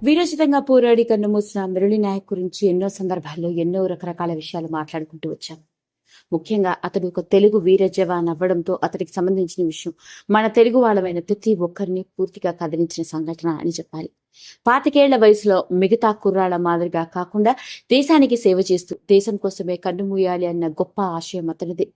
వీరోచితంగా పోరాడి కన్నుమూసిన మురళీ నాయక్ గురించి ఎన్నో సందర్భాల్లో ఎన్నో రకరకాల విషయాలు మాట్లాడుకుంటూ వచ్చాం. ముఖ్యంగా అతడు ఒక తెలుగు వీర జవాన్ అవ్వడంతో అతడికి సంబంధించిన విషయం మన తెలుగు వాళ్ళమైన ప్రతి ఒక్కరిని పూర్తిగా కదిలించిన సంఘటన అని చెప్పాలి. 25 వయసులో మిగతా కుర్రాళ్ళ మాదిరిగా కాకుండా దేశానికి సేవ చేస్తూ దేశం కోసమే కన్నుమూయాలి అన్న గొప్ప ఆశయం అతనిది.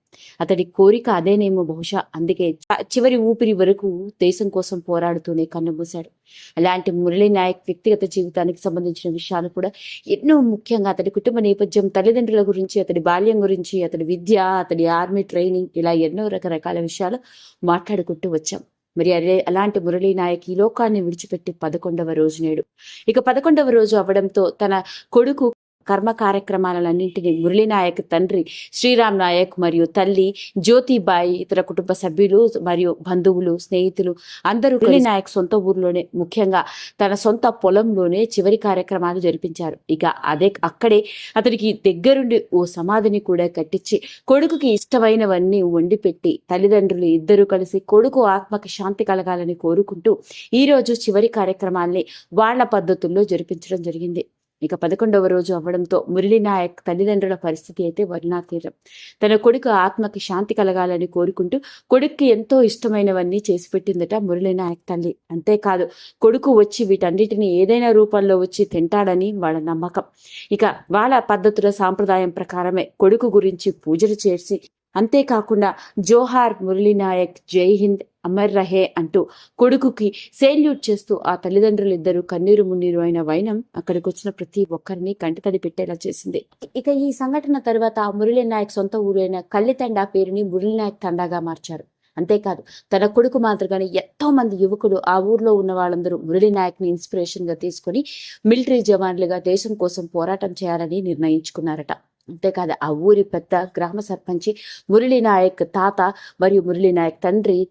అతడి కోరిక అదేనేమో బహుశా. అందుకే చివరి ఊపిరి వరకు దేశం కోసం పోరాడుతూనే కన్నుమూశాడు. అలాంటి మురళీ నాయక్ వ్యక్తిగత జీవితానికి సంబంధించిన విషయాలు కూడా ఎన్నో, ముఖ్యంగా అతడి కుటుంబ నేపథ్యం, తల్లిదండ్రుల గురించి, అతడి బాల్యం గురించి, అతడి విద్య, అతడి ఆర్మీ ట్రైనింగ్, ఇలా ఎన్నో రకరకాల విషయాలు మాట్లాడుకుంటూ వచ్చాం. మరి అలాంటి మురళీ నాయక్ ఈ లోకాన్ని విడిచిపెట్టి 11వ రోజు నేడు. ఇక 11వ రోజు అవ్వడంతో తన కొడుకు కర్మ కార్యక్రమాలన్నింటినీ మురళీ నాయక్ తండ్రి శ్రీరామ్ నాయక్ మరియు తల్లి జ్యోతిబాయి, ఇతర కుటుంబ సభ్యులు మరియు బంధువులు, స్నేహితులు అందరూ మురళీ నాయక్ సొంత ఊర్లోనే, ముఖ్యంగా తన సొంత పొలంలోనే చివరి కార్యక్రమాలు జరిపించారు. ఇక అక్కడే అతనికి దగ్గరుండి ఓ సమాధిని కూడా కట్టించి కొడుకుకి ఇష్టమైనవన్నీ వండి పెట్టి తల్లిదండ్రులు ఇద్దరు కలిసి కొడుకు ఆత్మకి శాంతి కలగాలని కోరుకుంటూ ఈ రోజు చివరి కార్యక్రమాల్ని వాళ్ల పద్ధతుల్లో జరిపించడం జరిగింది. ఇక 11వ రోజు అవ్వడంతో మురళీ నాయక్ తల్లిదండ్రుల పరిస్థితి అయితే వర్ణాతీరం. తన కొడుకు ఆత్మకి శాంతి కలగాలని కోరుకుంటూ కొడుక్కి ఎంతో ఇష్టమైనవన్నీ చేసి పెట్టిందట మురళీ నాయక్ తల్లి. అంతేకాదు, కొడుకు వచ్చి వీటన్నిటిని ఏదైనా రూపంలో వచ్చి తింటాడని వాళ్ళ నమ్మకం. ఇక వాళ్ళ పద్ధతుల సాంప్రదాయం ప్రకారమే కొడుకు గురించి పూజలు చేసి, అంతేకాకుండా జోహార్ మురళీ నాయక్, జై హింద్, అమర్ రహే అంటూ కొడుకుకి సెల్యూట్ చేస్తూ ఆ తల్లిదండ్రులిద్దరూ కన్నీరు మున్నీరు అయిన వైనం అక్కడికి వచ్చిన ప్రతి ఒక్కరిని కంటితడి పెట్టేలా చేసింది. ఇక ఈ సంఘటన తర్వాత మురళీ నాయక్ సొంత ఊరైన కల్లితండా పేరుని మురళీ నాయక్ తండాగా మార్చారు. అంతేకాదు, తన కొడుకు మాదిరిగానే ఎంతో మంది యువకులు, ఆ ఊర్లో ఉన్న వాళ్ళందరూ మురళీ నాయక్ ని ఇన్స్పిరేషన్ గా తీసుకుని మిలిటరీ జవాన్లుగా దేశం కోసం పోరాటం చేయాలని నిర్ణయించుకున్నారట. అంతేకాదు, ఆ ఊరి పెద్ద గ్రామ సర్పంచి మురళీ నాయక్ తాత మరియు మురళీ నాయక్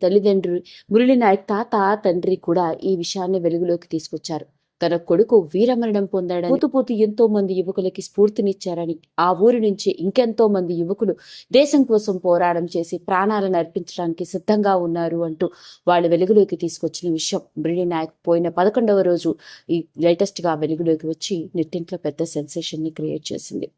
తల్లిదండ్రులు మురళీ నాయక్ తాత తండ్రి కూడా ఈ విషయాన్ని వెలుగులోకి తీసుకొచ్చారు. తన కొడుకు వీరమరణం పొందాడని, పూతూ ఎంతో మంది యువకులకి స్ఫూర్తినిచ్చారని, ఆ ఊరి నుంచి ఇంకెంతో మంది యువకులు దేశం కోసం పోరాటం చేసి ప్రాణాలను అర్పించడానికి సిద్ధంగా ఉన్నారు అంటూ వాళ్ళు వెలుగులోకి తీసుకొచ్చిన విషయం మురళీ నాయక్ పోయిన 11వ రోజు ఈ లేటెస్ట్ గా వెలుగులోకి వచ్చి నెట్టింట్లో పెద్ద సెన్సేషన్ ని క్రియేట్ చేసింది.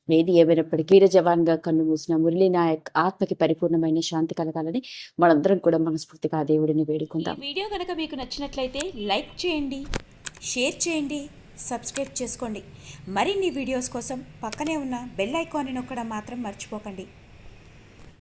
ఏది ఏమైనప్పటికీ వీర జవాన్ గా కన్నుమూసిన మురళీ నాయక్ ఆత్మకి పరిపూర్ణమైన శాంతి కలగాలని మనందరం కూడా మనస్ఫూర్తిగా ఆ దేవుడిని వేడుకుందాం. ఈ వీడియో కనుక మీకు నచ్చినట్లయితే లైక్ చేయండి, షేర్ చేయండి, సబ్స్క్రైబ్ చేసుకోండి. మరిన్ని వీడియోస్ కోసం పక్కనే ఉన్న బెల్ ఐకాన్ని నొక్కడం మాత్రం మర్చిపోకండి.